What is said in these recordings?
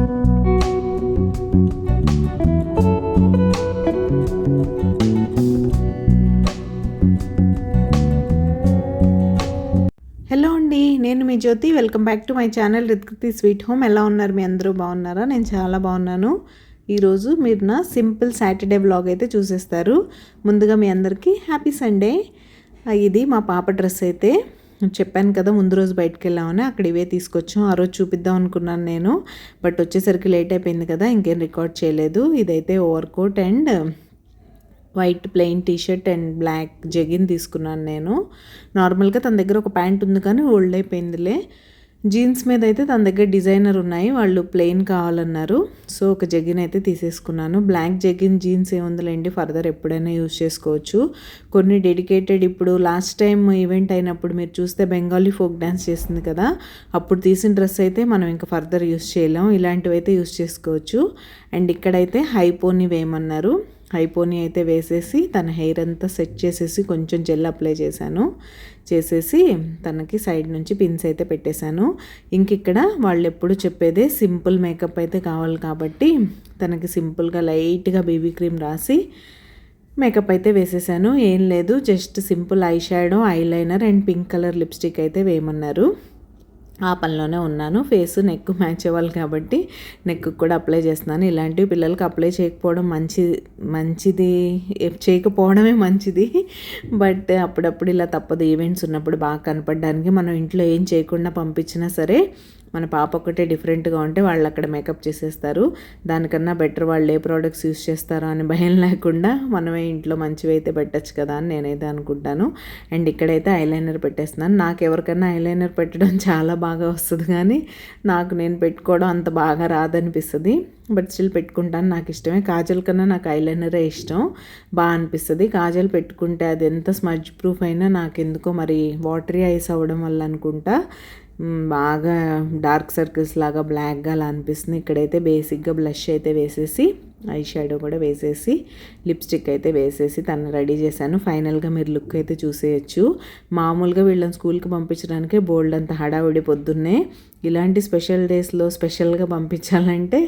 Hello అండి, నేను మీ Jyothi. Welcome back to my channel Ritkriti sweet home. ఎలా ఉన్నారు మీ అందరూ? బాగున్నారా? నేను చాలా బాగున్నాను. ఈరోజు మీరు నా సింపుల్ సాటర్డే వ్లాగ్ అయితే చూసేస్తారు. ముందుగా మీ అందరికీ హ్యాపీ సండే. ఇది మా పాప డ్రెస్ అయితే చెప్పాను కదా, ముందు రోజు బయటకు వెళ్ళామని అక్కడ ఇవే తీసుకొచ్చాం. ఆ రోజు చూపిద్దాం అనుకున్నాను నేను, బట్ వచ్చేసరికి లేట్ అయిపోయింది కదా, ఇంకేం రికార్డ్ చేయలేదు. ఇదైతే over coat and white plain t shirt and black jegging తీసుకున్నాను నేను. నార్మల్గా తన దగ్గర ఒక ప్యాంట్ ఉంది కానీ ఓల్డ్ అయిపోయిందిలే. జీన్స్ మీద అయితే తన దగ్గర డిజైనర్ ఉన్నాయి, వాళ్ళు ప్లెయిన్ కావాలన్నారు. సో ఒక జెగిన్ అయితే తీసేసుకున్నాను. బ్లాక్ జెగిన్ జీన్స్ ఏముందిలేండి, ఫర్దర్ ఎప్పుడైనా యూజ్ చేసుకోవచ్చు. కొన్ని డెడికేటెడ్, ఇప్పుడు లాస్ట్ టైం ఈవెంట్ అయినప్పుడు మీరు చూస్తే బెంగాలీ ఫోక్ డ్యాన్స్ చేసింది కదా, అప్పుడు తీసిన డ్రెస్ అయితే మనం ఇంకా ఫర్దర్ యూజ్ చేయలేం. ఇలాంటివి అయితే యూజ్ చేసుకోవచ్చు. అండ్ ఇక్కడైతే హైపోని వేయమన్నారు. హైపోని అయితే వేసేసి తన హెయిర్ అంతా సెట్ చేసేసి కొంచెం జెల్ అప్లై చేసేసి తనకి సైడ్ నుంచి పిన్స్ అయితే పెట్టేశాను. ఇంక ఇక్కడ వాళ్ళు ఎప్పుడు చెప్పేదే సింపుల్ మేకప్ అయితే కావాలి కాబట్టి తనకి సింపుల్గా లైట్గా బేబీ క్రీమ్ రాసి మేకప్ అయితే వేసేసాను. ఏం లేదు, just simple eye shadow, eyeliner and pink colour lipstick అయితే వేయమన్నారు. ఆ పనిలోనే ఉన్నాను. ఫేస్ నెక్ మ్యాచ్ అవ్వాలి కాబట్టి నెక్ కూడా అప్లై చేస్తున్నాను. ఇలాంటివి పిల్లలకి అప్లై చేయకపోవడం మంచిది చేయకపోవడమే మంచిది. బట్ అప్పుడప్పుడు ఇలా తప్పదు, ఈవెంట్స్ ఉన్నప్పుడు బాగా కనపడడానికి. మనం ఇంట్లో ఏం చేయకుండా పంపించినా సరే మన పాప ఒకటే డిఫరెంట్గా ఉంటే వాళ్ళు అక్కడ మేకప్ చేసేస్తారు. దానికన్నా బెటర్ వాళ్ళు ఏ ప్రోడక్ట్స్ యూస్ చేస్తారో అని భయం లేకుండా మనమే ఇంట్లో మంచివి అయితే పెట్టచ్చు కదా అని నేనైతే అనుకుంటాను. అండ్ ఇక్కడైతే ఐలైనర్ పెట్టేస్తున్నాను. నాకు ఎవరికైనా ఐలైనర్ పెట్టడం చాలా బాగా వస్తుంది, కానీ నేను పెట్టుకోవడం అంత బాగా రాదనిపిస్తుంది. బట్ స్టిల్ పెట్టుకుంటాను, నాకు ఇష్టమే. కాజల్ కన్నా నాకు ఐలైనరే ఇష్టం, బాగా అనిపిస్తుంది. కాజల్ పెట్టుకుంటే అది ఎంత స్మడ్జ్ ప్రూఫ్ అయినా నాకు ఎందుకో మరి వాటరీ ఐస్ అవ్వడం వల్ల అనుకుంటా బాగా డార్క్ సర్కిల్స్ లాగా బ్లాక్గా అలా అనిపిస్తుంది. ఇక్కడైతే బేసిక్గా బ్లష్ అయితే వేసేసి ఐ షాడో కూడా వేసేసి లిప్స్టిక్ అయితే వేసేసి తను రెడీ చేశాను. ఫైనల్గా మీరు లుక్ అయితే చూసేయచ్చు. మామూలుగా వీళ్ళని స్కూల్కి పంపించడానికే బోల్డ్ అంత హడావిడి పొద్దున్నే. ఇలాంటి స్పెషల్ డేస్లో స్పెషల్గా పంపించాలంటే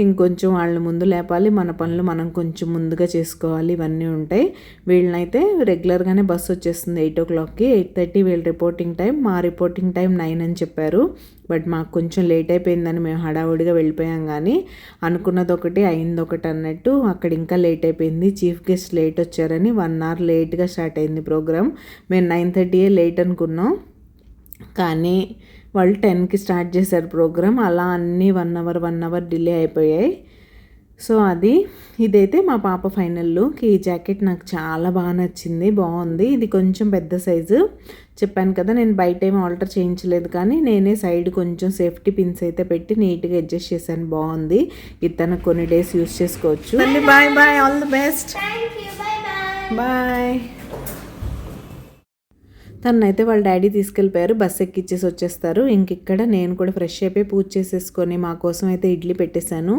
ఇంకొంచెం వాళ్ళ ముందు లేపాలి, మన పనులు మనం కొంచెం ముందుగా చేసుకోవాలి, ఇవన్నీ ఉంటాయి. వీళ్ళనైతే రెగ్యులర్గానే బస్సు వచ్చేస్తుంది 8 o'clockకి. 8:30 వీళ్ళ రిపోర్టింగ్ టైం, మా రిపోర్టింగ్ టైం 9 అని చెప్పారు. బట్ మాకు కొంచెం లేట్ అయిపోయిందని మేము హడావుడిగా వెళ్ళిపోయాం, కానీ అనుకున్నది ఒకటి అయింది ఒకటి అన్నట్టు అక్కడ ఇంకా లేట్ అయిపోయింది. చీఫ్ గెస్ట్ లేట్ వచ్చారని 1 hour లేట్గా స్టార్ట్ అయింది ప్రోగ్రామ్. మేము 9:30 లేట్ అనుకున్నాం, కానీ వాళ్ళు 10కి స్టార్ట్ చేశారు ప్రోగ్రామ్. అలా అన్నీ 1 hour డిలే అయిపోయాయి. సో ఇదైతే మా పాప ఫైనల్ లుక్. ఈ జాకెట్ నాకు చాలా బాగా నచ్చింది, బాగుంది. ఇది కొంచెం పెద్ద సైజు. చెప్పాను కదా, నేను బయట ఏమీ ఆల్టర్ చేయించలేదు, కానీ నేనే సైడ్ కొంచెం సేఫ్టీ పిన్స్ అయితే పెట్టి నీట్గా అడ్జస్ట్ చేశాను, బాగుంది. ఇది తనకు కొన్ని డేస్ యూస్ చేసుకోవచ్చు. Bye bye, all the best, bye. తనైతే వాళ్ళ డాడీ తీసుకెళ్ళిపోయారు, బస్ ఎక్కిచ్చేసి వచ్చేస్తారు. ఇక్కడ నేను కూడా ఫ్రెష్ అయిపోయి పూజ చేసేసుకొని మా కోసం అయితే ఇడ్లీ పెట్టేశాను.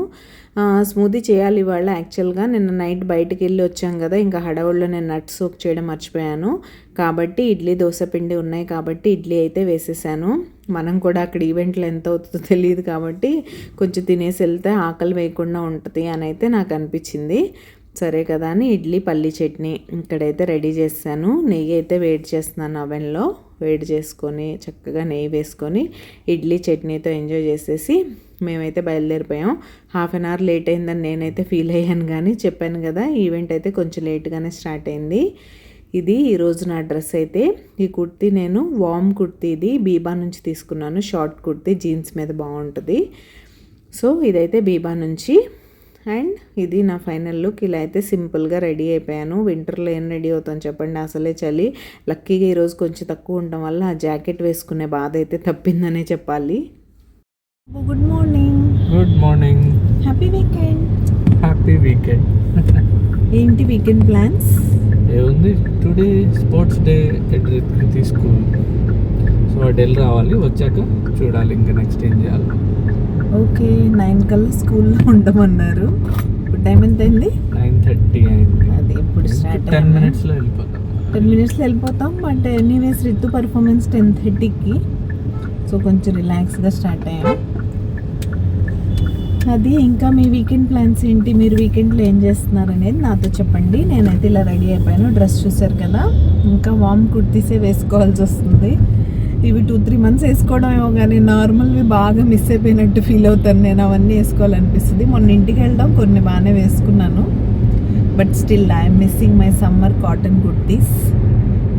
స్మూదీ చేయాలి ఇవాళ. యాక్చువల్గా నిన్న నైట్ బయటికి వెళ్ళి వచ్చాం కదా, ఇంకా హడావుల్లో నేను నట్స్ సోక్ చేయడం మర్చిపోయాను. కాబట్టి ఇడ్లీ దోశ పిండి ఉన్నాయి కాబట్టి ఇడ్లీ అయితే వేసేసాను. మనం కూడా అక్కడ ఈవెంట్లో ఎంత అవుతుందో తెలియదు కాబట్టి కొంచెం తినేసి వెళ్తే ఆకలి వేయకుండా ఉంటుంది అని అయితే నాకు అనిపించింది. సరే కదా అని ఇడ్లీ పల్లీ చట్నీ ఇక్కడైతే రెడీ చేశాను. నెయ్యి అయితే వేడి చేస్తున్నాను అవెన్లో. వేడి చేసుకొని చక్కగా నెయ్యి వేసుకొని ఇడ్లీ చట్నీతో ఎంజాయ్ చేసేసి మేమైతే బయలుదేరిపోయాం. 1/2 hour లేట్ అయిందని నేనైతే ఫీల్ అయ్యాను, కానీ చెప్పాను కదా ఈవెంట్ అయితే కొంచెం లేట్గానే స్టార్ట్ అయింది. ఇది ఈరోజు నా డ్రెస్ అయితే. ఈ కుర్తీ నేను వామ్ కుర్తీ, ఇది బీబా నుంచి తీసుకున్నాను. షార్ట్ కుర్తీ జీన్స్ మీద బాగుంటుంది. సో ఇదైతే బీబా నుంచి. అండ్ ఇది నా ఫైనల్ లుక్. ఇలా అయితే సింపుల్గా రెడీ అయిపోయాను. వింటర్లో ఏం రెడీ అవుతాను చెప్పండి, అసలే చలి. లక్కీగా ఈరోజు కొంచెం తక్కువ ఉండడం వల్ల ఆ జాకెట్ వేసుకునే బాధ అయితే తప్పిందనే చెప్పాలి. Good morning, happy weekend. ఏంటి వీకెండ్ ప్లాన్స్? ఏముంది, today sports day at Ritkriti school. So అటు రావాలి, వచ్చాక చూడాలి ఇంకా నెక్స్ట్ ఏం చేయాలి. ఓకే, 9 కల్లా స్కూల్లో ఉండమన్నారు. ఇప్పుడు టైం ఎంత అయింది? 9:30 అయింది. అది ఇప్పుడు స్టార్ట్ 10 minutesలో వెళ్ళిపోతాం. 10 minutesలో వెళ్ళిపోతాం. బట్ ఎనీవేస్ రితు పర్ఫార్మెన్స్ 10:30కి. సో కొంచెం రిలాక్స్గా స్టార్ట్ అయ్యాం. అది ఇంకా మీ వీకెండ్ ప్లాన్స్ ఏంటి, మీరు వీకెండ్లో ఏం చేస్తున్నారు అనేది నాతో చెప్పండి. నేనైతే ఇలా రెడీ అయిపోయాను. డ్రెస్ చూసారు కదా, ఇంకా వామ్ కుర్తీసే వేసుకోవాల్సి వస్తుంది. ఇవి 2-3 months వేసుకోవడం ఏమో కానీ నార్మల్వి బాగా మిస్ అయిపోయినట్టు ఫీల్ అవుతాను నేను. అవన్నీ వేసుకోవాలనిపిస్తుంది. మొన్న ఇంటికి వెళ్ళడం కొన్ని బాగానే వేసుకున్నాను, but still I'm missing my summer cotton kurtis.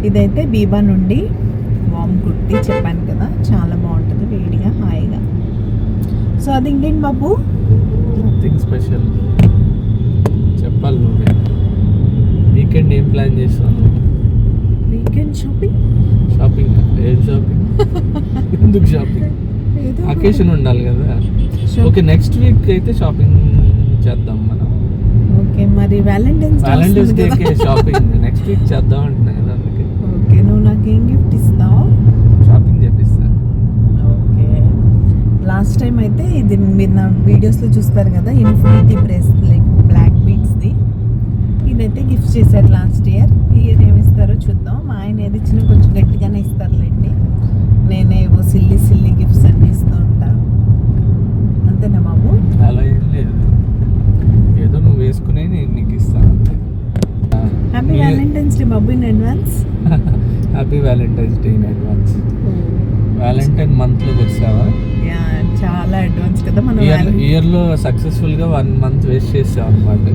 ఇదైతే బీబా నుండి వామ్ కుర్తీ చెప్పాను కదా, చాలా బాగుంటుంది వేడిగా హాయిగా. సో అది ఇంకేంటి బాబు, నథింగ్ స్పెషల్. చెప్పాలి నువ్వే. వీకెండ్ ఏం ప్లాన్ చేస్తాను? Weekend shopping. షాపింగ్? ఏం షాపింగ్? ఎందుకు షాపింగ్? అకేషన్ ఉండాలి కదా. ఓకే, నెక్స్ట్ వీక్ అయితే షాపింగ్ చేద్దాం మనం. ఓకే, మరి వ్యాలంటైన్స్ డేకి షాపింగ్ నెక్స్ట్ వీక్ చేద్దాం అంటున్నా కదా, అందుకే. ఓకే, నువ్వు నాకు ఏం గిఫ్ట్ ఇస్తావు? షాపింగ్ చేపిస్తా. ఓకే, లాస్ట్ టైం అయితే ఇది మీరు నా వీడియోస్లో చూస్తారు కదా, ఇన్ఫినిటీ బ్రేస్లెట్ బ్లాక్ బీడ్స్ది. ఇదైతే గిఫ్ట్ చేశారు లాస్ట్ ఇయర్. ఈ ఇయర్ ఏమి ఇస్తారో చూద్దాం. మా ఆయన ఏది ఇచ్చినా కొంచెం గట్టిగానే ఇస్తారులేండి. నేనే ఏవో సిల్లీ గిఫ్ట్స్ అన్నీ ఇస్తూ ఉంటా. అంతేనా బాబు? అలా ఏం లేదు, ఏదో నువ్వు వేసుకునే నేను నీకు ఇస్తాను అంతే. హ్యాపీ వ్యాలంటైన్స్ డే బాబు in advance. Happy valentine's day in advance. Valentine మంత్లోకి వచ్చావా? చాలా అడ్వాన్స్ కదా మనం. ఇయర్లో సక్సెస్ఫుల్గా 1 month వేస్ట్ చేసాం అనమాట.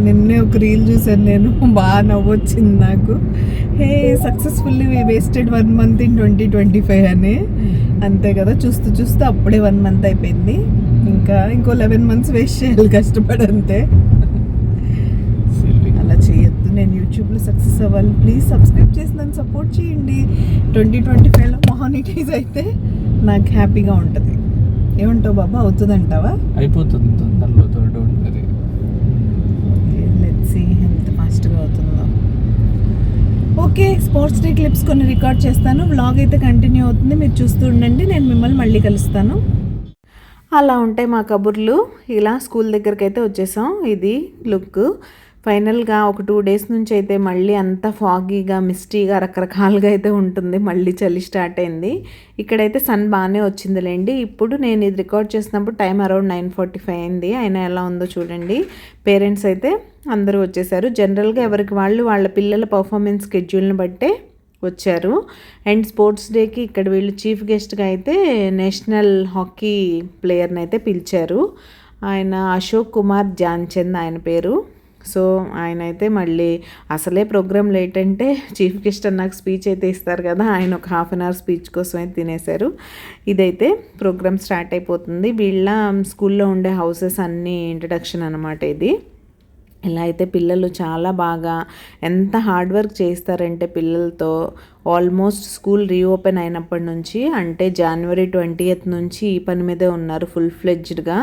నిన్నే ఒక రీల్ చూసాను నేను, బాగా నవ్వొచ్చింది నాకు. హే సక్సెస్ఫుల్లీ వేస్టెడ్ 1 month ఇన్ 2025 అని. అంతే కదా, చూస్తూ అప్పుడే 1 month అయిపోయింది. ఇంకా ఇంకో 11 months వేస్ట్ చేయాలి కష్టపడి. అంతే, అలా చేయొద్దు. నేను యూట్యూబ్లో సక్సెస్ అవ్వాలి. ప్లీజ్ సబ్స్క్రైబ్ చేసి నన్ను సపోర్ట్ చేయండి. 2025లో మానిటైజ్ అయితే నాకు హ్యాపీగా ఉంటుంది. ఏమంటావు బాబా, అవుతుందంటావా? అయిపోతుంది తొందరలో, డోంట్ వరీ. లెట్స్ సీ ఎంత ఫాస్ట్గా అవుతుందో. ఓకే, స్పోర్ట్స్ డే క్లిప్స్ కొన్ని రికార్డ్ చేస్తాను. వ్లాగ్ అయితే కంటిన్యూ అవుతుంది, మీరు చూస్తూ ఉండండి. నేను మిమ్మల్ని మళ్ళీ కలుస్తాను. అలా ఉంటాయి మా కబుర్లు. ఇలా స్కూల్ దగ్గరికి అయితే వచ్చేసాం. ఇది లుక్. ఫైనల్గా ఒక 2 days నుంచి అయితే మళ్ళీ అంతా ఫాగీగా మిస్టీగా రకరకాలుగా అయితే ఉంటుంది. మళ్ళీ చలి స్టార్ట్ అయింది. ఇక్కడైతే సన్ బాగానే వచ్చిందిలేండి. ఇప్పుడు నేను ఇది రికార్డ్ చేసినప్పుడు టైం అరౌండ్ 9:45 అయింది. అయినా ఎలా ఉందో చూడండి. పేరెంట్స్ అయితే అందరూ వచ్చేసారు. జనరల్గా ఎవరికి వాళ్ళు వాళ్ళ పిల్లల పర్ఫార్మెన్స్ స్కెడ్యూల్ని బట్టే వచ్చారు. అండ్ స్పోర్ట్స్ డేకి ఇక్కడ వీళ్ళు చీఫ్ గెస్ట్గా అయితే నేషనల్ హాకీ ప్లేయర్ని అయితే పిలిచారు. ఆయన అశోక్ కుమార్ జాన్చంద్ ఆయన పేరు. సో ఆయన అయితే మళ్ళీ అసలే ప్రోగ్రామ్ లేట్ అంటే చీఫ్ గెస్ట్ అన్నాక స్పీచ్ అయితే ఇస్తారు కదా, ఆయన ఒక 1/2 hour స్పీచ్ కోసం అయితే తినేశారు. ఇదైతే ప్రోగ్రామ్ స్టార్ట్ అయిపోతుంది. వీళ్ళ స్కూల్లో ఉండే హౌసెస్ అన్నీ ఇంట్రడక్షన్ అనమాట ఇది. ఇలా అయితే పిల్లలు చాలా బాగా ఎంత హార్డ్ వర్క్ చేస్తారంటే పిల్లలతో. ఆల్మోస్ట్ స్కూల్ రీఓపెన్ అయినప్పటి నుంచి, అంటే January 20th నుంచి ఈ పని మీదే ఉన్నారు ఫుల్ ఫ్లెడ్జ్డ్గా.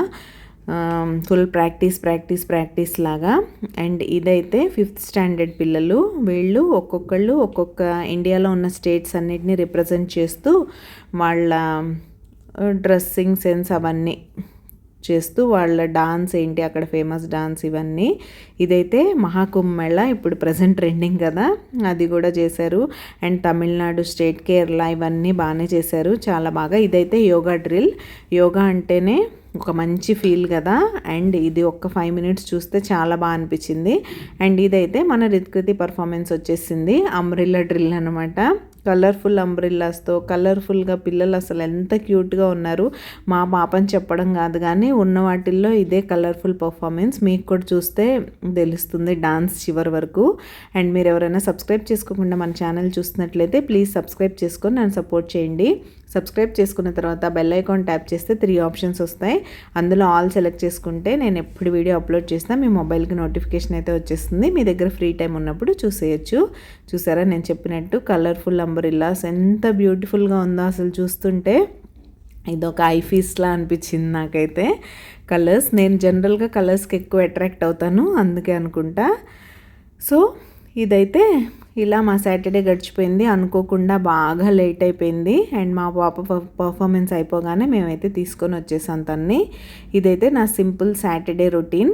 ఫుల్ ప్రాక్టీస్ లాగా. అండ్ ఇదైతే 5th standard పిల్లలు. వీళ్ళు ఒక్కొక్కళ్ళు ఒక్కొక్క ఇండియాలో ఉన్న స్టేట్స్ అన్నిటిని రిప్రజెంట్ చేస్తూ వాళ్ళ డ్రెస్సింగ్ సెన్స్ అవన్నీ చేస్తూ వాళ్ళ డాన్స్ ఏంటి, అక్కడ ఫేమస్ డాన్స్ ఇవన్నీ. ఇదైతే మహాకుంభమేళ ఇప్పుడు ప్రజెంట్ ట్రెండింగ్ కదా, అది కూడా చేశారు. అండ్ తమిళనాడు స్టేట్, కేరళ ఇవన్నీ బాగానే చేశారు, చాలా బాగా. ఇదైతే యోగా డ్రిల్. యోగా అంటేనే ఒక మంచి ఫీల్ కదా. అండ్ ఇది ఒక్క 5 minutes చూస్తే చాలా బాగా అనిపించింది. అండ్ ఇదైతే మన రిత్కృతి పర్ఫార్మెన్స్ వచ్చేసింది. అంబ్రిల్లా డ్రిల్ అనమాట. కలర్ఫుల్ అంబ్రిల్లాస్తో కలర్ఫుల్గా పిల్లలు అసలు ఎంత క్యూట్గా ఉన్నారు. మా పాపని చెప్పడం కాదు కానీ ఉన్న వాటిల్లో ఇదే కలర్ఫుల్ పర్ఫార్మెన్స్. మీకు కూడా చూస్తే తెలుస్తుంది డాన్స్ చివరి వరకు. అండ్ మీరు ఎవరైనా సబ్స్క్రైబ్ చేసుకోకుండా మన ఛానల్ చూస్తున్నట్లయితే ప్లీజ్ సబ్స్క్రైబ్ చేసుకొని నన్ను సపోర్ట్ చేయండి. సబ్స్క్రైబ్ చేసుకున్న తర్వాత బెల్ ఐకాన్ ట్యాప్ చేస్తే 3 options వస్తాయి. అందులో ఆల్ సెలెక్ట్ చేసుకుంటే నేను ఎప్పుడు వీడియో అప్లోడ్ చేసినా మీ మొబైల్కి నోటిఫికేషన్ అయితే వచ్చేస్తుంది. మీ దగ్గర ఫ్రీ టైం ఉన్నప్పుడు చూసేయచ్చు. చూసారా నేను చెప్పినట్టు కలర్ఫుల్ అంబ్రిల్లాస్ ఎంత బ్యూటిఫుల్గా ఉందో అసలు చూస్తుంటే. ఇదొక ఐ ఫీస్లా అనిపించింది నాకైతే. కలర్స్, నేను జనరల్గా కలర్స్కి ఎక్కువ అట్రాక్ట్ అవుతాను, అందుకే అనుకుంటా. సో ఇదైతే ఇలా మా సాటర్డే గడిచిపోయింది. అనుకోకుండా బాగా లేట్ అయిపోయింది. అండ్ మా పాప పర్ఫార్మెన్స్ అయిపోగానే మేమైతే తీసుకొని వచ్చేసాం తన్ని. ఇదైతే నా సింపుల్ సాటర్డే రొటీన్.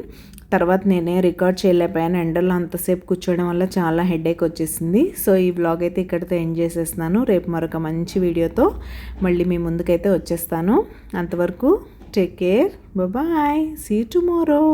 తర్వాత నేనే రికార్డ్ చేయలేకపోయాను, ఎండలో అంతసేపు కూర్చోవడం వల్ల చాలా హెడేక్ వచ్చేసింది. సో ఈ వ్లాగ్ అయితే ఇక్కడితో ఎండ్ చేసేస్తున్నాను. రేపు మరొక మంచి వీడియోతో మళ్ళీ మీ ముందుకైతే వచ్చేస్తాను. అంతవరకు take care, bye, see you tomorrow.